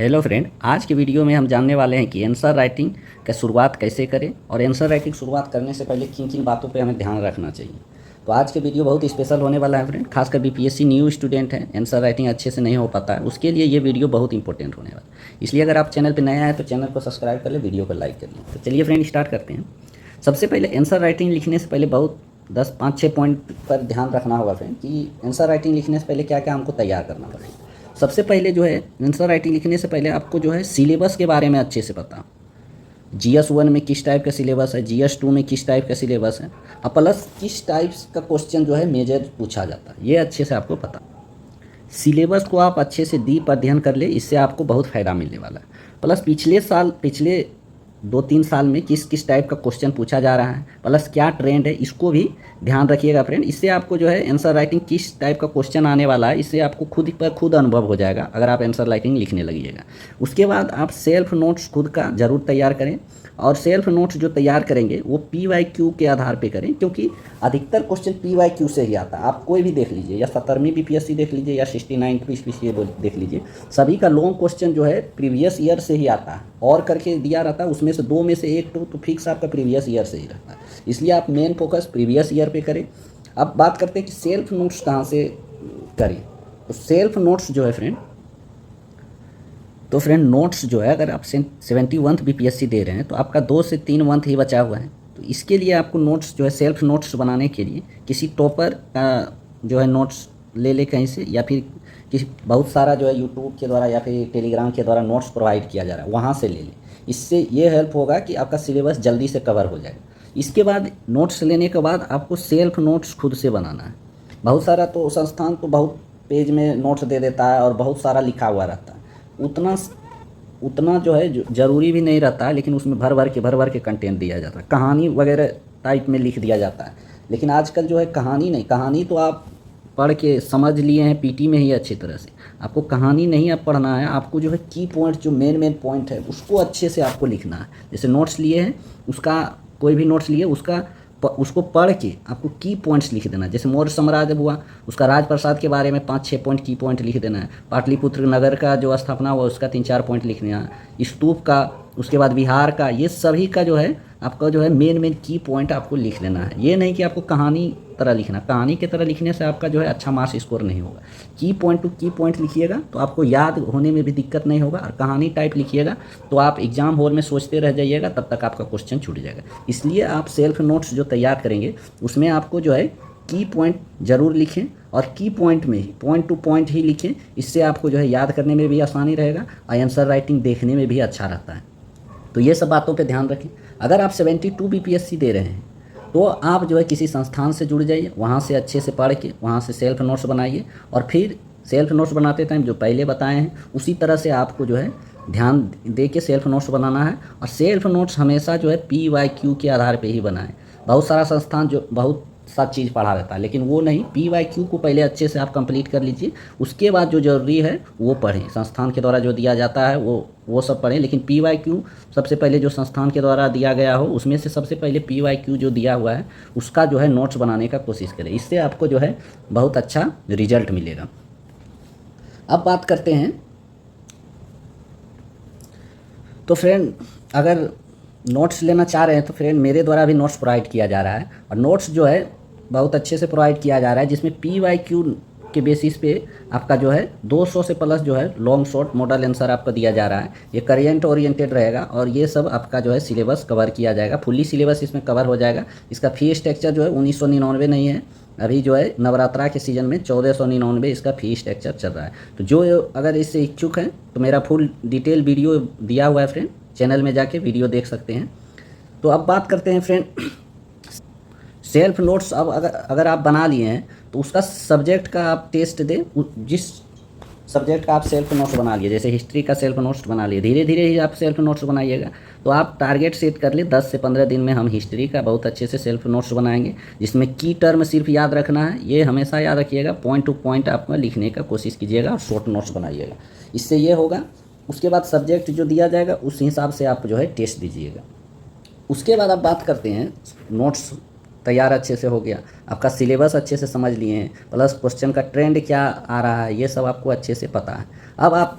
Hello friend, आज की video में हम जानने वाले हैं कि आंसर राइटिंग का शुरुआत कैसे करें और आंसर राइटिंग शुरुआत करने से पहले किन किन बातों पे हमें ध्यान रखना चाहिए। तो आज के वीडियो बहुत स्पेशल होने वाला है फ्रेंड, खासकर बीपीएससी न्यू स्टूडेंट हैं, आंसर राइटिंग अच्छे से नहीं हो पाता है, उसके लिए ये वीडियो बहुत इंपॉर्टेंट होने वाला है। इसलिए अगर आप चैनल पर नया है तो चैनल को सब्सक्राइब कर ले, वीडियो को लाइक कर लें। तो चलिए फ्रेंड स्टार्ट करते हैं। सबसे पहले आंसर राइटिंग लिखने से पहले बहुत 10-5-6 पॉइंट पर ध्यान रखना होगा फ्रेंड कि आंसर राइटिंग लिखने से पहले क्या क्या हमको तैयार करना पड़ेगा। सबसे पहले जो है आंसर राइटिंग लिखने से पहले आपको जो है सिलेबस के बारे में अच्छे से पता। GS1 में किस टाइप का सिलेबस है, GS2 में किस टाइप का सिलेबस है, और प्लस किस टाइप का क्वेश्चन जो है मेजर पूछा जाता है, ये अच्छे से आपको पता। सिलेबस को आप अच्छे से डीप अध्ययन कर ले, इससे आपको बहुत फ़ायदा मिलने वाला है। प्लस पिछले 2-3 साल में किस किस टाइप का क्वेश्चन पूछा जा रहा है, प्लस क्या ट्रेंड है, इसको भी ध्यान रखिएगा फ्रेंड। इससे आपको जो है आंसर राइटिंग किस टाइप का क्वेश्चन आने वाला है, इससे आपको खुद पर खुद अनुभव हो जाएगा अगर आप आंसर राइटिंग लिखने लगिएगा। उसके बाद आप सेल्फ नोट्स खुद का ज़रूर तैयार करें, और सेल्फ नोट्स जो तैयार करेंगे वो PYQ के आधार पे करें, क्योंकि अधिकतर क्वेश्चन PYQ से ही आता है। आप कोई भी देख लीजिए, या 17वीं BPSC देख लीजिए या 69 BPSC देख लीजिए, सभी का लॉन्ग क्वेश्चन जो है प्रीवियस ईयर से ही आता है, और करके दिया रहता है, उसमें से 2 में से 1 तो फिक्स आपका प्रीवियस ईयर से ही रहता है। इसलिए आप मेन फोकस प्रीवियस ईयर पे करें। अब बात करते हैं कि सेल्फ नोट्स कहाँ से करें। तो सेल्फ नोट्स जो है फ्रेंड नोट्स जो है, अगर आप 71th BPSC दे रहे हैं तो आपका 2 से 3 मंथ ही बचा हुआ है। तो इसके लिए आपको नोट्स जो है सेल्फ नोट्स बनाने के लिए किसी टॉपर का जो है नोट्स ले ले कहीं से, या फिर किसी बहुत सारा जो है यूट्यूब के द्वारा या फिर टेलीग्राम के द्वारा नोट्स प्रोवाइड किया जा रहा है, वहाँ से ले लें। इससे ये हेल्प होगा कि आपका सिलेबस जल्दी से कवर हो जाएगा। इसके बाद नोट्स लेने के बाद आपको सेल्फ नोट्स खुद से बनाना है। बहुत सारा तो संस्थान तो बहुत पेज में नोट्स दे देता है और बहुत सारा लिखा हुआ रहता है, उतना जो है ज़रूरी भी नहीं रहता है, लेकिन उसमें भर भर के कंटेंट दिया जाता है, कहानी वगैरह टाइप में लिख दिया जाता है। लेकिन आजकल जो है कहानी नहीं, कहानी तो आप पढ़ के समझ लिए हैं PT में ही अच्छी तरह से। आपको कहानी नहीं अब पढ़ना है, आपको जो है की पॉइंट जो मेन पॉइंट है उसको अच्छे से आपको लिखना है। जैसे नोट्स लिए हैं, उसका कोई भी नोट्स लिए उसको पढ़ के आपको की पॉइंट्स लिख देना है। जैसे मौर्य साम्राज्य हुआ, उसका राजप्रसाद के बारे में 5-6 पॉइंट की पॉइंट लिख देना है। पाटलिपुत्र नगर का जो स्थापना हुआ उसका 3-4 पॉइंट लिखना है। स्तूप का, उसके बाद बिहार का, ये सभी का जो है आपका जो है मेन की पॉइंट आपको लिख लेना है। ये नहीं कि आपको कहानी तरह लिखना, कहानी की तरह लिखने से आपका जो है अच्छा मार्क्स स्कोर नहीं होगा। की पॉइंट टू की पॉइंट लिखिएगा तो आपको याद होने में भी दिक्कत नहीं होगा, और कहानी टाइप लिखिएगा तो आप एग्जाम हॉल में सोचते रह जाइएगा, तब तक आपका क्वेश्चन छूट जाएगा। इसलिए आप सेल्फ नोट्स जो तैयार करेंगे उसमें आपको जो है की पॉइंट ज़रूर लिखें, और की पॉइंट में ही पॉइंट टू पॉइंट ही लिखें। इससे आपको जो है याद करने में भी आसानी रहेगा और आंसर राइटिंग देखने में भी अच्छा रहता है। तो ये सब बातों पे ध्यान रखें। अगर आप 72 BPSC दे रहे हैं तो आप जो है किसी संस्थान से जुड़ जाइए, वहाँ से अच्छे से पढ़ के वहाँ से सेल्फ नोट्स बनाइए, और फिर सेल्फ नोट्स बनाते टाइम जो पहले बताए हैं उसी तरह से आपको जो है ध्यान दे के सेल्फ नोट्स बनाना है। और सेल्फ नोट्स हमेशा जो है PYQ के आधार पे ही बनाएं। बहुत सारा संस्थान जो बहुत सब चीज़ पढ़ा रहता है, लेकिन वो नहीं, PYQ को पहले अच्छे से आप कंप्लीट कर लीजिए, उसके बाद जो ज़रूरी है वो पढ़ें। संस्थान के द्वारा जो दिया जाता है वो सब पढ़ें, लेकिन PYQ सबसे पहले जो संस्थान के द्वारा दिया गया हो उसमें से सबसे पहले PYQ जो दिया हुआ है उसका जो है नोट्स बनाने का कोशिश करें। इससे आपको जो है बहुत अच्छा रिजल्ट मिलेगा। अब बात करते हैं, तो फ्रेंड अगर नोट्स लेना चाह रहे हैं तो फ्रेंड मेरे द्वारा भी नोट्स प्रोवाइड किया जा रहा है, और नोट्स जो है बहुत अच्छे से प्रोवाइड किया जा रहा है, जिसमें PYQ के बेसिस पे आपका जो है 200 से प्लस जो है लॉन्ग शॉर्ट मॉडल आंसर आपका दिया जा रहा है। ये करेंट ओरिएंटेड रहेगा, और ये सब आपका जो है सिलेबस कवर किया जाएगा, फुल्ली सिलेबस इसमें कवर हो जाएगा। इसका फ़ी स्ट्रक्चर जो है 1999 नहीं है, अभी जो है नवरात्रा के सीज़न में 1499 इसका फ़ी स्ट्रक्चर चल रहा है। तो जो अगर इससे इच्छुक हैं तो मेरा फुल डिटेल वीडियो दिया हुआ है फ्रेंड, चैनल में जाके वीडियो देख सकते हैं। तो अब बात करते हैं फ्रेंड सेल्फ नोट्स। अब अगर आप बना लिए हैं तो उसका सब्जेक्ट का आप टेस्ट दें। जिस सब्जेक्ट का आप सेल्फ नोट्स बना लिए, जैसे हिस्ट्री का सेल्फ नोट्स बना लिए, धीरे धीरे ही आप सेल्फ नोट्स बनाइएगा। तो आप टारगेट सेट कर ले 10 से 15 दिन में हम हिस्ट्री का बहुत अच्छे से सेल्फ नोट्स बनाएंगे, जिसमें की टर्म सिर्फ याद रखना है। ये हमेशा याद रखिएगा, पॉइंट टू पॉइंट आप लिखने का कोशिश कीजिएगा और शॉर्ट नोट्स बनाइएगा। इससे ये होगा, उसके बाद सब्जेक्ट जो दिया जाएगा उस हिसाब से आप जो है टेस्ट दीजिएगा। उसके बाद आप बात करते हैं, नोट्स तैयार अच्छे से हो गया, आपका सिलेबस अच्छे से समझ लिए हैं, प्लस क्वेश्चन का ट्रेंड क्या आ रहा है ये सब आपको अच्छे से पता है। अब आप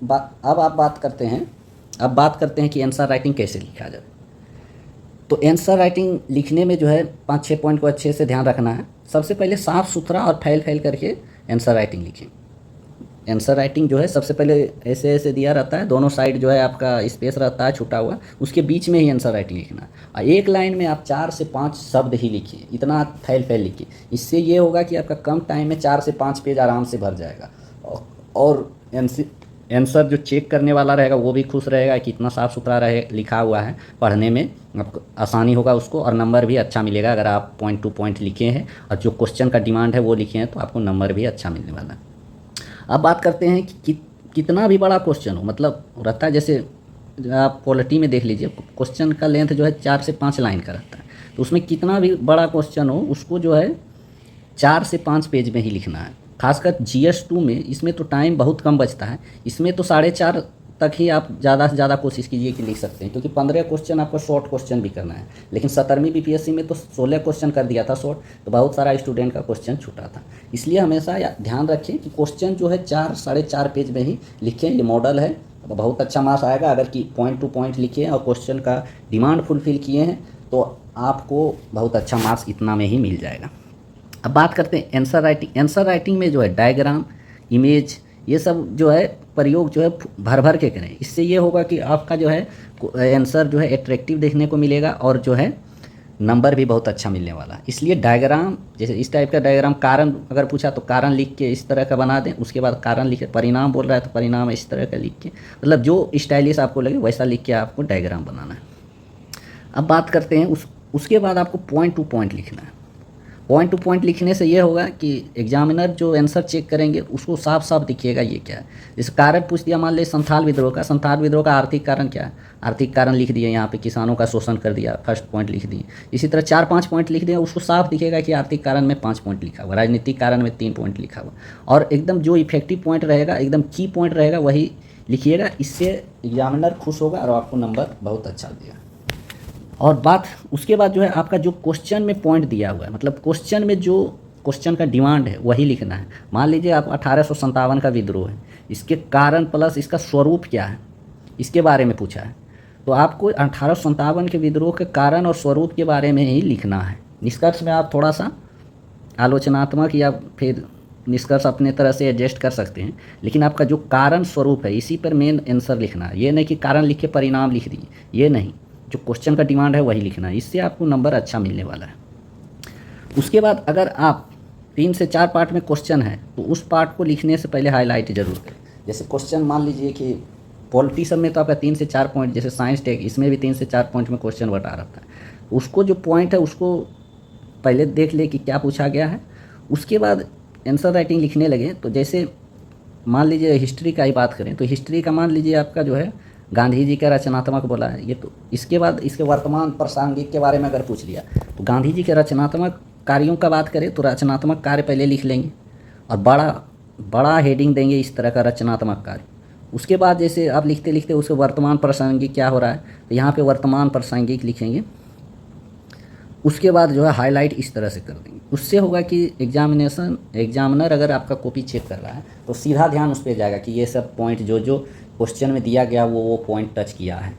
अब आप बात करते हैं, कि आंसर राइटिंग कैसे लिखा जाए। तो आंसर राइटिंग लिखने में जो है 5-6 पॉइंट को अच्छे से ध्यान रखना है। सबसे पहले साफ़ सुथरा और फैल फैल करके आंसर राइटिंग लिखें। आंसर राइटिंग जो है सबसे पहले ऐसे ऐसे दिया रहता है, दोनों साइड जो है आपका स्पेस रहता है छूटा हुआ, उसके बीच में ही आंसर राइटिंग लिखना है। और एक लाइन में आप 4 से 5 शब्द ही लिखिए, इतना फैल फैल लिखिए। इससे ये होगा कि आपका कम टाइम में 4 से 5 पेज आराम से भर जाएगा, और आंसर जो चेक करने वाला रहेगा वो भी खुश रहेगा कि इतना साफ़ सुथरा रहे लिखा हुआ है, पढ़ने में आपको आसानी होगा उसको, और नंबर भी अच्छा मिलेगा। अगर आप पॉइंट टू पॉइंट लिखे हैं और जो क्वेश्चन का डिमांड है वो लिखे हैं तो आपको नंबर भी अच्छा मिलने वाला है। अब बात करते हैं कि कितना भी बड़ा क्वेश्चन हो, मतलब रहता है जैसे आप पॉलिटी में देख लीजिए, क्वेश्चन का लेंथ जो है 4 से 5 लाइन का रहता है। तो उसमें कितना भी बड़ा क्वेश्चन हो उसको जो है 4 से 5 पेज में ही लिखना है। खासकर GS2 में इसमें तो टाइम बहुत कम बचता है, इसमें तो 4.5 तक ही आप ज़्यादा से ज़्यादा कोशिश कीजिए कि लिख सकते हैं, क्योंकि 15 क्वेश्चन आपको शॉर्ट क्वेश्चन भी करना है। लेकिन 17वीं BPSC में तो 16 क्वेश्चन कर दिया था शॉर्ट, तो बहुत सारा स्टूडेंट का क्वेश्चन छूटा था। इसलिए हमेशा ध्यान रखें कि क्वेश्चन जो है 4-4.5 पेज में ही लिखें। ये मॉडल है, तो बहुत अच्छा मार्क्स आएगा अगर कि पॉइंट टू पॉइंट लिखे और क्वेश्चन का डिमांड फुलफिल किए हैं, तो आपको बहुत अच्छा मार्क्स इतना में ही मिल जाएगा। अब बात करते हैं आंसर राइटिंग। आंसर राइटिंग में जो है डायग्राम, इमेज, ये सब जो है प्रयोग जो है भर भर के करें। इससे ये होगा कि आपका जो है आंसर जो है एट्रैक्टिव देखने को मिलेगा, और जो है नंबर भी बहुत अच्छा मिलने वाला है। इसलिए डायग्राम, जैसे इस टाइप का डायग्राम, कारण अगर पूछा तो कारण लिख के इस तरह का बना दें, उसके बाद कारण लिखे, परिणाम बोल रहा है तो परिणाम इस तरह का लिख के, मतलब जो स्टाइलिश आपको लगे वैसा लिख के आपको डायग्राम बनाना है। अब बात करते हैं उसके बाद आपको पॉइंट टू पॉइंट लिखना है। पॉइंट टू पॉइंट लिखने से ये होगा कि एग्जामिनर जो आंसर चेक करेंगे उसको साफ साफ दिखिएगा ये क्या है। जैसे कारण पूछ दिया, मान लीजिए संथाल विद्रोह का आर्थिक कारण क्या है, आर्थिक कारण लिख दिए, यहाँ पे किसानों का शोषण कर दिया, फर्स्ट पॉइंट लिख दिए। इसी तरह 4-5 पॉइंट लिख दिए, उसको साफ दिखेगा कि आर्थिक कारण में 5 पॉइंट लिखा हुआ, राजनीतिक कारण में 3 पॉइंट लिखा हुआ, और एकदम जो इफेक्टिव पॉइंट रहेगा, एकदम की पॉइंट रहेगा वही लिखिएगा। इससे एग्जामिनर खुश होगा और आपको नंबर बहुत अच्छा देगा। और बात उसके बाद जो है आपका जो क्वेश्चन में पॉइंट दिया हुआ है, मतलब क्वेश्चन में जो क्वेश्चन का डिमांड है वही लिखना है। मान लीजिए आप 1857 का विद्रोह है, इसके कारण प्लस इसका स्वरूप क्या है, इसके बारे में पूछा है, तो आपको 1857 के विद्रोह के कारण और स्वरूप के बारे में ही लिखना है। निष्कर्ष में आप थोड़ा सा आलोचनात्मक या फिर निष्कर्ष अपने तरह से एडजस्ट कर सकते हैं, लेकिन आपका जो कारण स्वरूप है इसी पर मेन आंसर लिखना है। ये नहीं कि कारण लिख के परिणाम लिख दिए, ये नहीं, जो क्वेश्चन का डिमांड है वही लिखना है। इससे आपको नंबर अच्छा मिलने वाला है। उसके बाद अगर आप 3 से 4 पार्ट में क्वेश्चन है तो उस पार्ट को लिखने से पहले हाईलाइट जरूर करें। जैसे क्वेश्चन मान लीजिए कि पॉलिटी सब में तो आपका 3 से 4 पॉइंट, जैसे साइंस टेक, इसमें भी 3 से 4 पॉइंट में क्वेश्चन बता रहता है, उसको जो पॉइंट है उसको पहले देख ले कि क्या पूछा गया है, उसके बाद आंसर राइटिंग लिखने लगे। तो जैसे मान लीजिए हिस्ट्री का ही बात करें तो हिस्ट्री का मान लीजिए आपका जो है गांधी जी का रचनात्मक बोला है ये, तो इसके बाद इसके वर्तमान प्रासंगिक के बारे में अगर पूछ लिया तो गांधी जी के रचनात्मक कार्यों का बात करें तो रचनात्मक कार्य पहले लिख लेंगे और बड़ा हेडिंग देंगे इस तरह का रचनात्मक कार्य। उसके बाद जैसे आप लिखते लिखते उसके वर्तमान प्रासंगिक क्या हो रहा है तो यहाँ पे वर्तमान प्रासंगिक लिखेंगे। उसके बाद जो है हाईलाइट इस तरह से कर देंगे। उससे होगा कि एग्जामिनर अगर आपका कॉपी चेक कर रहा है तो सीधा ध्यान उस पर जाएगा कि ये सब पॉइंट जो क्वेश्चन में दिया गया वो पॉइंट टच किया है।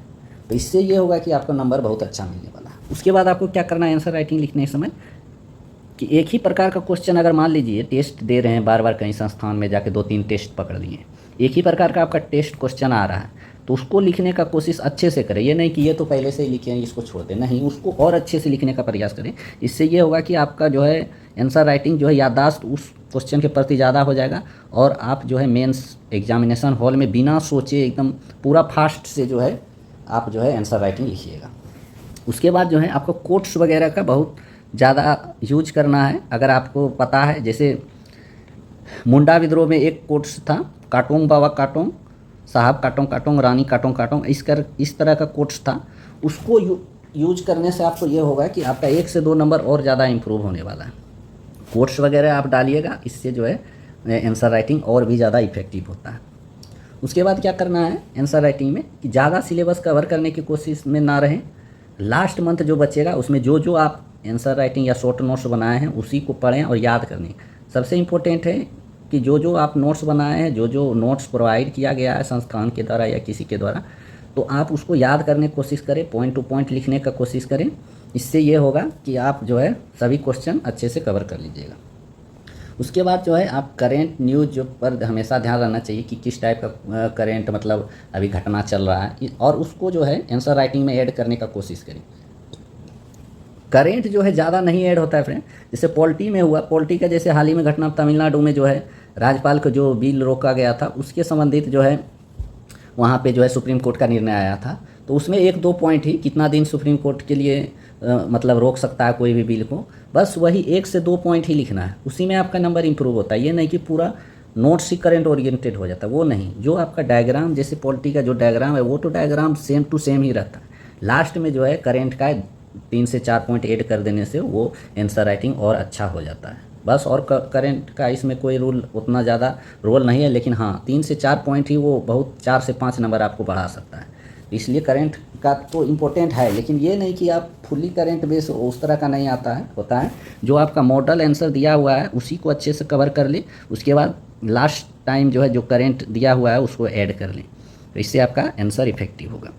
तो इससे ये होगा कि आपका नंबर बहुत अच्छा मिलने वाला है। उसके बाद आपको क्या करना है आंसर राइटिंग लिखने समय, कि एक ही प्रकार का क्वेश्चन अगर मान लीजिए टेस्ट दे रहे हैं, बार बार कहीं संस्थान में जाके 2-3 टेस्ट पकड़ लिए, एक ही प्रकार का आपका टेस्ट क्वेश्चन आ रहा है तो उसको लिखने का कोशिश अच्छे से करें। ये नहीं कि ये तो पहले से ही लिखे हैं इसको छोड़ दें, नहीं, उसको और अच्छे से लिखने का प्रयास करें। इससे ये होगा कि आपका जो है आंसर राइटिंग जो है याददाश्त उस क्वेश्चन के प्रति ज़्यादा हो जाएगा, और आप जो है मेंस एग्जामिनेशन हॉल में बिना सोचे एकदम पूरा फास्ट से जो है आप जो है आंसर राइटिंग लिखिएगा। उसके बाद जो है आपको कोट्स वगैरह का बहुत ज़्यादा यूज करना है। अगर आपको पता है, जैसे मुंडा विद्रोह में एक कोट्स था, काटोंग बाबा काटोंग, साहब काटोंग काटोंग, रानी काटोंग काटोंग, इस तरह का कोट्स था। उसको यूज करने से आपको ये होगा कि आपका 1 से 2 नंबर और ज़्यादा इम्प्रूव होने वाला है। कोट्स वगैरह आप डालिएगा, इससे जो है आंसर राइटिंग और भी ज़्यादा इफेक्टिव होता है। उसके बाद क्या करना है आंसर राइटिंग में कि ज़्यादा सिलेबस कवर करने की कोशिश में ना रहें। लास्ट मंथ जो बचेगा उसमें जो आप आंसर राइटिंग या शॉर्ट नोट्स बनाए हैं उसी को पढ़ें और याद करने। सबसे इम्पोर्टेंट है कि जो जो आप नोट्स बनाए हैं, जो जो नोट्स प्रोवाइड किया गया है संस्थान के द्वारा या किसी के द्वारा, तो आप उसको याद करने की कोशिश करें, पॉइंट टू पॉइंट लिखने का कोशिश करें। इससे ये होगा कि आप जो है सभी क्वेश्चन अच्छे से कवर कर लीजिएगा। उसके बाद जो है आप करेंट न्यूज़ पर हमेशा ध्यान रहना चाहिए कि किस टाइप का करेंट मतलब अभी घटना चल रहा है, और उसको जो है आंसर राइटिंग में ऐड करने का कोशिश करें। करेंट जो है ज़्यादा नहीं ऐड होता है फ्रेंड, जैसे पॉलिटी में हुआ, पॉलिटी का जैसे हाल ही में घटना तमिलनाडु में जो है राज्यपाल को जो बिल रोका गया था उसके संबंधित जो है वहाँ पे जो है सुप्रीम कोर्ट का निर्णय आया था, तो उसमें 1-2 पॉइंट ही कितना दिन सुप्रीम कोर्ट के लिए मतलब रोक सकता है कोई भी बिल को, बस वही 1 से 2 पॉइंट ही लिखना है, उसी में आपका नंबर इंप्रूव होता है। ये नहीं कि पूरा नोट्स ही करंट ओरिएंटेड हो जाता है, वो नहीं। जो आपका डायग्राम, जैसे पॉलिटी का जो डायग्राम है वो तो डायग्राम सेम टू सेम ही रहता है, लास्ट में जो है करेंट का 3 से 4 पॉइंट ऐड कर देने से वो आंसर राइटिंग और अच्छा हो जाता है बस। और करेंट का इसमें कोई रूल उतना ज़्यादा रोल नहीं है, लेकिन हाँ 3 से 4 पॉइंट ही वो बहुत 4 से 5 नंबर आपको बढ़ा सकता है। इसलिए करेंट का तो इम्पोर्टेंट है, लेकिन ये नहीं कि आप फुल्ली करेंट बेस उस तरह का नहीं आता है, होता है जो आपका मॉडल आंसर दिया हुआ है उसी को अच्छे से कवर कर ले, उसके बाद लास्ट टाइम जो है जो करेंट दिया हुआ है उसको ऐड कर लें, तो इससे आपका आंसर इफेक्टिव होगा।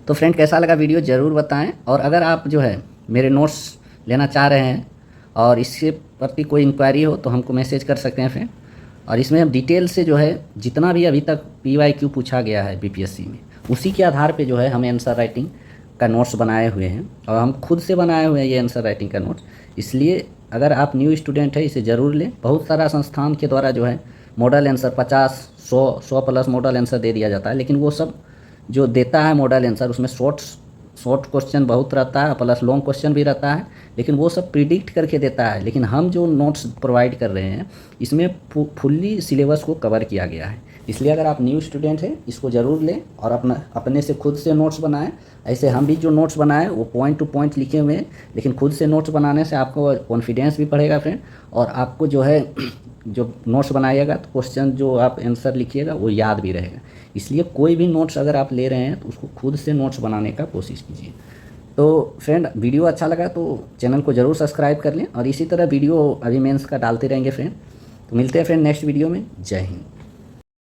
तो फ्रेंड कैसा लगा वीडियो ज़रूर बताएं, और अगर आप जो है मेरे नोट्स लेना चाह रहे हैं और इसके प्रति कोई इंक्वायरी हो तो हमको मैसेज कर सकते हैं फ्रेंड। और इसमें हम डिटेल से जो है जितना भी अभी तक PYQ पूछा गया है BPSC में, उसी के आधार पे जो है हमें आंसर राइटिंग का नोट्स बनाए हुए हैं, और हम खुद से बनाए हुए हैं ये आंसर राइटिंग का नोट्स। इसलिए अगर आप न्यू स्टूडेंट है इसे ज़रूर लें। बहुत सारा संस्थान के द्वारा जो है model answer 50, 100 plus model answer दे दिया जाता है, लेकिन वो सब जो देता है मॉडल आंसर उसमें शॉर्ट क्वेश्चन बहुत रहता है प्लस लॉन्ग क्वेश्चन भी रहता है, लेकिन वो सब प्रिडिक्ट करके देता है। लेकिन हम जो नोट्स प्रोवाइड कर रहे हैं इसमें फुल्ली सिलेबस को कवर किया गया है। इसलिए अगर आप न्यू स्टूडेंट हैं इसको ज़रूर लें और अपने से खुद से नोट्स बनाएं। ऐसे हम भी जो नोट्स बनाएं वो पॉइंट टू पॉइंट लिखे हुए हैं, लेकिन खुद से नोट्स बनाने से आपको कॉन्फिडेंस भी बढ़ेगा फ्रेंड, और आपको जो है जो नोट्स बनाइएगा तो क्वेश्चन जो आप आंसर लिखिएगा वो याद भी रहेगा। इसलिए कोई भी नोट्स अगर आप ले रहे हैं तो उसको खुद से नोट्स बनाने का कोशिश कीजिए। तो फ्रेंड वीडियो अच्छा लगा तो चैनल को ज़रूर सब्सक्राइब कर लें, और इसी तरह वीडियो अभी मेंस का डालते रहेंगे फ्रेंड। तो मिलते हैं फ्रेंड नेक्स्ट वीडियो में। जय हिंद।